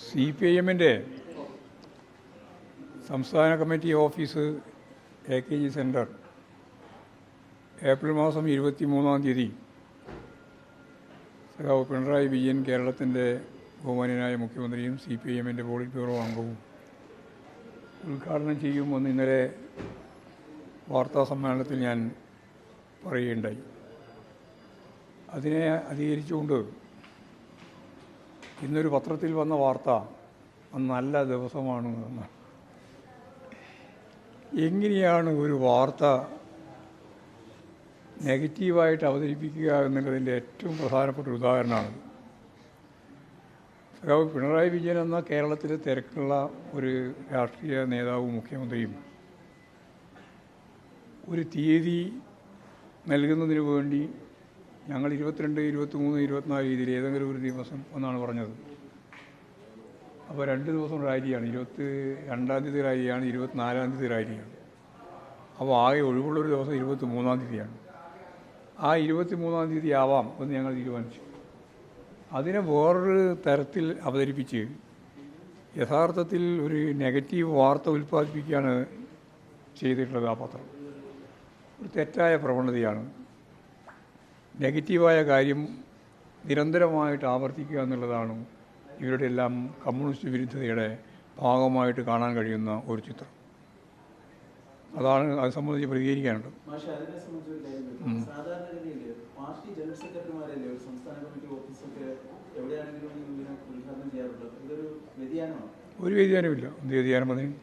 CPIM-ൻ്റെ സംസ്ഥാന committee office AKG centre April മാസം 23-ാം തീയതി സഖാവ് പിണറായി വിജയൻ കേരളത്തിൻ്റെ ബഹുമാന്യനായ മുഖ്യമന്ത്രിയും CPIM-ൻ്റെ പോളിറ്റ് ബ്യൂറോ അംഗവും ഉദ്ഘാടനം ചെയ്യുമെന്ന് ഇന്നലെ വാർത്താ സമ്മേളനത്തിൽ ഞാൻ പറയുകയുണ്ടായി. അതിനെ അധികരിച്ചുകൊണ്ട് ഇന്നൊരു പത്രത്തിൽ വന്ന വാർത്ത നല്ല ദിവസമാണ് എന്ന്. എങ്ങനെയാണ് ഒരു വാർത്ത നെഗറ്റീവായിട്ട് അവതരിപ്പിക്കുക എന്നുള്ളതിൻ്റെ ഏറ്റവും പ്രധാനപ്പെട്ട ഒരു ഉദാഹരണമാണ്. സഖാവ് പിണറായി വിജയൻ എന്ന കേരളത്തിലെ തിരക്കുള്ള ഒരു രാഷ്ട്രീയ നേതാവും മുഖ്യമന്ത്രിയും ഒരു തീയതി നൽകുന്നതിന് വേണ്ടി ഞങ്ങൾ 22, 23, 24 ഇതിൽ ഏതെങ്കിലും ഒരു ദിവസം എന്നാണ് പറഞ്ഞത്. അപ്പോൾ 2 ദിവസം റാലിയാണ്, 22-ാം തീയതി റാലിയാണ്, 24-ാം തീയതി റാലിയാണ്. അപ്പോൾ ആകെ ഒഴിവുള്ളൊരു ദിവസം 23-ാം തീയതിയാണ്. ആ 23-ാം തീയതി ആവാം എന്ന് ഞങ്ങൾ തീരുമാനിച്ചു. അതിനെ വേറൊരു തരത്തിൽ അവതരിപ്പിച്ച് യഥാർത്ഥത്തിൽ ഒരു നെഗറ്റീവ് വാർത്ത ഉൽപ്പാദിപ്പിക്കുകയാണ് ചെയ്തിട്ടുള്ളത്. ആ പത്രം ഒരു തെറ്റായ പ്രവണതയാണ്. നെഗറ്റീവായ കാര്യം നിരന്തരമായിട്ട് ആവർത്തിക്കുക എന്നുള്ളതാണ് ഇവരുടെ എല്ലാം കമ്മ്യൂണിസ്റ്റ് വിരുദ്ധതയുടെ ഭാഗമായിട്ട് കാണാൻ കഴിയുന്ന ഒരു ചിത്രം. അതാണ് അത് സംബന്ധിച്ച് പ്രതികരിക്കാനുള്ളത്. ഒരു വ്യതിയാനമില്ല. എന്ത് വ്യതിയാനം അതിന്?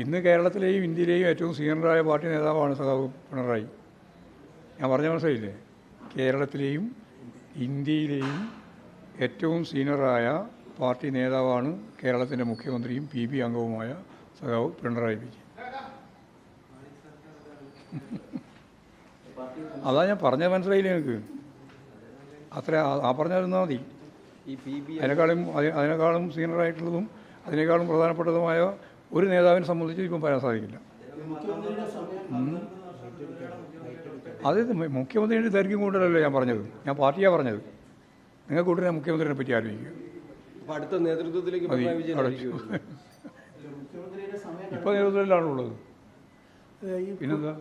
ഇന്ന് കേരളത്തിലെയും ഇന്ത്യയിലെയും ഏറ്റവും സീനിയറായ പാർട്ടി നേതാവാണ് സഖാവ് പിണറായി. ഞാൻ പറഞ്ഞ മനസ്സിലായില്ലേ? കേരളത്തിലെയും ഇന്ത്യയിലെയും ഏറ്റവും സീനിയറായ പാർട്ടി നേതാവാണ് കേരളത്തിൻ്റെ മുഖ്യമന്ത്രിയും PB അംഗവുമായ സഖാവ് പിണറായി വിജയൻ. അതാ ഞാൻ പറഞ്ഞത്, മനസ്സിലായില്ലേ നിങ്ങൾക്ക്? അത്ര ആ പറഞ്ഞിരുന്നാൽ മതി. അതിനേക്കാളും സീനിയറായിട്ടുള്ളതും അതിനേക്കാളും പ്രധാനപ്പെട്ടതുമായ ഒരു നേതാവിനെ സംബന്ധിച്ച് ഇപ്പം പറയാൻ സാധിക്കില്ല. അത് മുഖ്യമന്ത്രിയുടെ ദൈർഘ്യം കൊണ്ടല്ലോ ഞാൻ പറഞ്ഞത്. ഞാൻ പാർട്ടിയാണ് പറഞ്ഞത്. നിങ്ങൾ കൂട്ടിനെ മുഖ്യമന്ത്രിനെ പറ്റി ആലോചിക്കുക. അടുത്ത നേതൃത്വത്തിലേക്ക് ഇപ്പോൾ നേതൃത്വത്തിലാണുള്ളത്. പിന്നെന്താ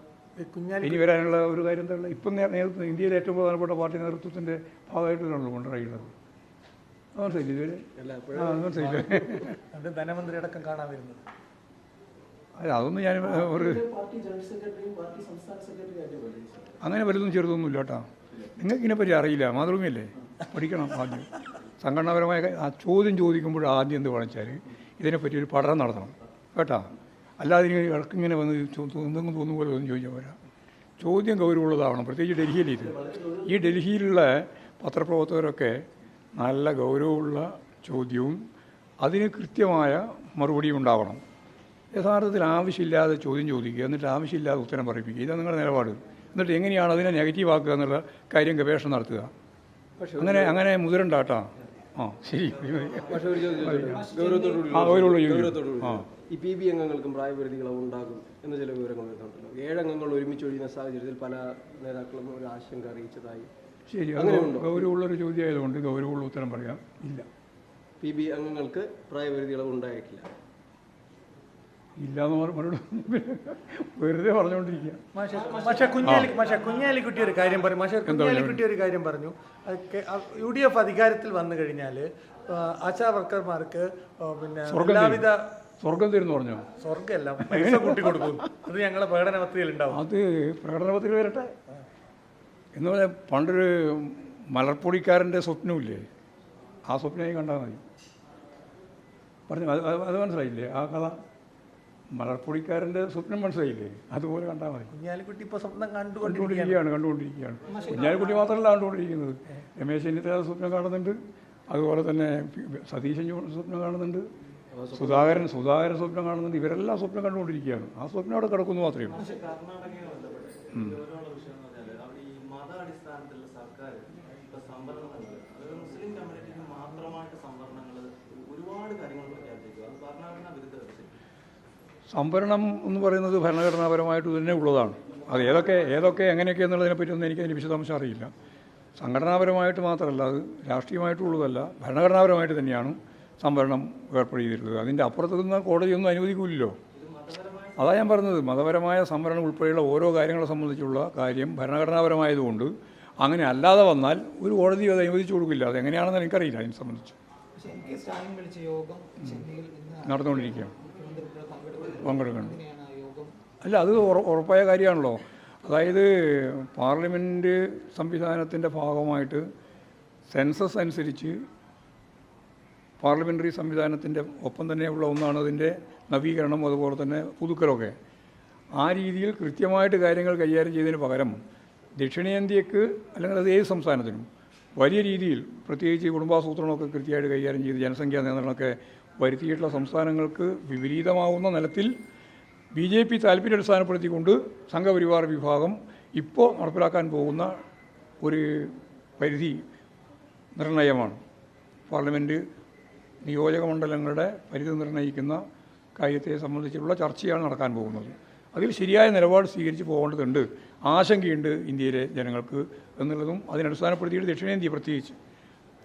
ഇനി വരാനുള്ള ഒരു കാര്യം എന്താ ഉള്ളത്? ഇപ്പം നേതൃത്വം ഇന്ത്യയിലെ ഏറ്റവും പ്രധാനപ്പെട്ട പാർട്ടി നേതൃത്വത്തിൻ്റെ ഭാഗമായിട്ടാണല്ലോ പിണറായിയുള്ളത്. മനസ്സിലായില്ല ഇതുവരെ? മനസ്സിലായില്ല. ധനമന്ത്രി അടക്കം കാണാൻ വരുന്നത്. അതൊന്നും ഞാൻ ഒരു അങ്ങനെ വലുതും ചെറുതൊന്നുമില്ല കേട്ടോ. നിങ്ങൾക്കിതിനെപ്പറ്റി അറിയില്ല, മാതൃഭൂമിയല്ലേ? പഠിക്കണം ആദ്യം. സംഘടനാപരമായ ആ ചോദ്യം ചോദിക്കുമ്പോൾ ആദ്യം എന്ത് പറഞ്ഞാൽ ഇതിനെപ്പറ്റി ഒരു പഠനം നടത്തണം കേട്ടോ. അല്ലാതെ ഇടക്കിങ്ങനെ വന്ന് എന്തെങ്കിലും തോന്നുന്ന പോലെ ഒന്നും ചോദിച്ചാൽ പോരാ. ചോദ്യം ഗൗരവമുള്ളതാവണം. പ്രത്യേകിച്ച് ഡൽഹിയിൽ ഈ ഡൽഹിയിലുള്ള പത്രപ്രവർത്തകരൊക്കെ നല്ല ഗൗരവമുള്ള ചോദ്യവും അതിന് കൃത്യമായ മറുപടിയും ഉണ്ടാവണം. യഥാർത്ഥത്തിൽ ആവശ്യമില്ലാതെ ചോദ്യം ചോദിക്കുക, എന്നിട്ട് ആവശ്യമില്ലാതെ ഉത്തരം പറയിപ്പിക്കുക. ഇതാണ് നിങ്ങളുടെ നിലപാട്. എന്നിട്ട് എങ്ങനെയാണ് അതിനെ നെഗറ്റീവ് ആക്കുക എന്നുള്ള കാര്യം ഗവേഷണം നടത്തുക. അങ്ങനെ മുതിരണ്ടാട്ടാ. ശരി. ഈ PB അംഗങ്ങൾക്കും പ്രായപരിധി ഇളവ് ഉണ്ടാകും എന്ന ചില വിവരങ്ങൾ വരുന്നുണ്ടല്ലോ. 7 അംഗങ്ങൾ ഒരുമിച്ച് ഒഴിയുന്ന സാഹചര്യത്തിൽ പല നേതാക്കളും ഒരു ആശങ്ക അറിയിച്ചതായി. ശരി, അത് ഗൗരവമുള്ളൊരു ചോദ്യമായതുകൊണ്ട് ഗൗരവമുള്ള ഉത്തരം പറയാം. ഇല്ല, PB അംഗങ്ങൾക്ക് പ്രായപരിധി ഇളവ് ഉണ്ടായേക്കില്ല. ഇല്ലാന്ന് മറുപടി വെറുതെ പറഞ്ഞുകൊണ്ടിരിക്കുക. കുഞ്ഞാലിക്കുട്ടി ഒരു കാര്യം പറഞ്ഞു. UDF അധികാരത്തിൽ വന്നു കഴിഞ്ഞാൽ ആശാ വർക്കർമാർക്ക് പിന്നെ എല്ലാവിധ സ്വർഗം തരുന്നു പറഞ്ഞോ? സ്വർഗമല്ല, പൈസ കൂട്ടി കൊടുക്കും. അത് ഞങ്ങളെ പ്രകടന പത്രികയിൽ ഉണ്ടാവും. അത് പ്രകടന പത്രിക വരട്ടെ എന്ന് പറഞ്ഞാൽ പണ്ടൊരു മലർപ്പൊടിക്കാരൻ്റെ സ്വപ്നമില്ലേ? ആ സ്വപ്നമായി കണ്ടാൽ മതി. പറഞ്ഞു അത് മനസ്സിലായില്ലേ? ആ കഥ മലർപ്പൊടിക്കാരൻ്റെ സ്വപ്നം മനസ്സിലായില്ലേ? അതുപോലെ കണ്ടാൽ മതി. കുഞ്ഞാലിക്കുട്ടി ഇപ്പോൾ സ്വപ്നം കണ്ടുകൊണ്ടിരിക്കുകയാണ്. കുഞ്ഞാലിക്കുട്ടി മാത്രമല്ല കണ്ടുകൊണ്ടിരിക്കുന്നത്. രമേശ് ചെന്നിത്തല സ്വപ്നം കാണുന്നുണ്ട്, അതുപോലെ തന്നെ സതീശൻ സ്വപ്നം കാണുന്നുണ്ട്, സുധാകരൻ സ്വപ്നം കാണുന്നുണ്ട്. ഇവരെല്ലാം സ്വപ്നം കണ്ടുകൊണ്ടിരിക്കുകയാണ്. ആ സ്വപ്നം അവിടെ കിടക്കുന്നു മാത്രമേ ഉള്ളൂ. സംവരണം എന്ന് പറയുന്നത് ഭരണഘടനാപരമായിട്ട് തന്നെ ഉള്ളതാണ്. അത് ഏതൊക്കെ എങ്ങനെയൊക്കെ എന്നുള്ളതിനെപ്പറ്റിയൊന്നും എനിക്കതിന് വിശദാംശം അറിയില്ല. സംഘടനാപരമായിട്ട് മാത്രമല്ല, അത് രാഷ്ട്രീയമായിട്ടുള്ളതല്ല, ഭരണഘടനാപരമായിട്ട് തന്നെയാണ് സംവരണം ഏർപ്പെടുത്തിയിട്ടുള്ളത്. അതിൻ്റെ അപ്പുറത്ത് നിന്ന് കോടതിയൊന്നും അനുവദിക്കില്ലല്ലോ. അതാ ഞാൻ പറഞ്ഞത്, മതപരമായ സംവരണം ഉൾപ്പെടെയുള്ള ഓരോ കാര്യങ്ങളെ സംബന്ധിച്ചുള്ള കാര്യം ഭരണഘടനാപരമായതുകൊണ്ട് അങ്ങനെ അല്ലാതെ വന്നാൽ ഒരു കോടതി അത് അനുവദിച്ചു കൊടുക്കില്ല. അതെങ്ങനെയാണെന്ന് എനിക്കറിയില്ല. അതിനെ സംബന്ധിച്ച് നടന്നുകൊണ്ടിരിക്കുകയാണ്, പങ്കെടുക്കണം. അല്ല, അത് ഉറപ്പായ കാര്യമാണല്ലോ. അതായത് പാർലമെൻറ്റ് സംവിധാനത്തിൻ്റെ ഭാഗമായിട്ട് സെൻസസ് അനുസരിച്ച് പാർലമെൻ്ററി സംവിധാനത്തിൻ്റെ ഒപ്പം തന്നെയുള്ള ഒന്നാണ് അതിൻ്റെ നവീകരണം, അതുപോലെ തന്നെ പുതുക്കലൊക്കെ. ആ രീതിയിൽ കൃത്യമായിട്ട് കാര്യങ്ങൾ കൈകാര്യം ചെയ്തതിന് പകരം ദക്ഷിണേന്ത്യക്ക് അല്ലെങ്കിൽ അത് ഏത് സംസ്ഥാനത്തിനും വലിയ രീതിയിൽ പ്രത്യേകിച്ച് കുടുംബാസൂത്രണമൊക്കെ കൃത്യമായിട്ട് കൈകാര്യം ചെയ്ത് ജനസംഖ്യാ നിയന്ത്രണമൊക്കെ വരുത്തിയിട്ടുള്ള സംസ്ഥാനങ്ങൾക്ക് വിപരീതമാവുന്ന നിലത്തിൽ BJP താല്പര്യം അടിസ്ഥാനപ്പെടുത്തിക്കൊണ്ട് സംഘപരിവാർ വിഭാഗം ഇപ്പോൾ നടപ്പിലാക്കാൻ പോകുന്ന ഒരു പരിധി നിർണയമാണ്. പാർലമെൻറ്റ് നിയോജക മണ്ഡലങ്ങളുടെ പരിധി നിർണ്ണയിക്കുന്ന കാര്യത്തെ സംബന്ധിച്ചുള്ള ചർച്ചയാണ് നടക്കാൻ പോകുന്നത്. അതിൽ ശരിയായ നിലപാട് സ്വീകരിച്ച് പോകേണ്ടതുണ്ട്. ആശങ്കയുണ്ട് ഇന്ത്യയിലെ ജനങ്ങൾക്ക് എന്നുള്ളതും അതിനടിസ്ഥാനപ്പെടുത്തിയിട്ട് ദക്ഷിണേന്ത്യ പ്രത്യേകിച്ച്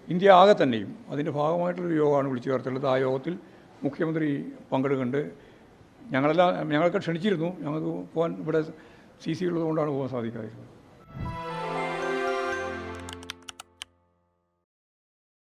ഇന്ത്യ ആകെ തന്നെയും അതിൻ്റെ ഭാഗമായിട്ടുള്ളൊരു യോഗമാണ് വിളിച്ചു ചേർത്തുള്ളത്. ആ യോഗത്തിൽ മുഖ്യമന്ത്രി പങ്കെടുക്കുന്നുണ്ട്. ഞങ്ങളൊക്കെ ക്ഷണിച്ചിരുന്നു. ഞങ്ങൾക്ക് പോകാൻ ഇവിടെ CC ഉള്ളതുകൊണ്ടാണ് പോകാൻ സാധിക്കാതിരുന്നത്.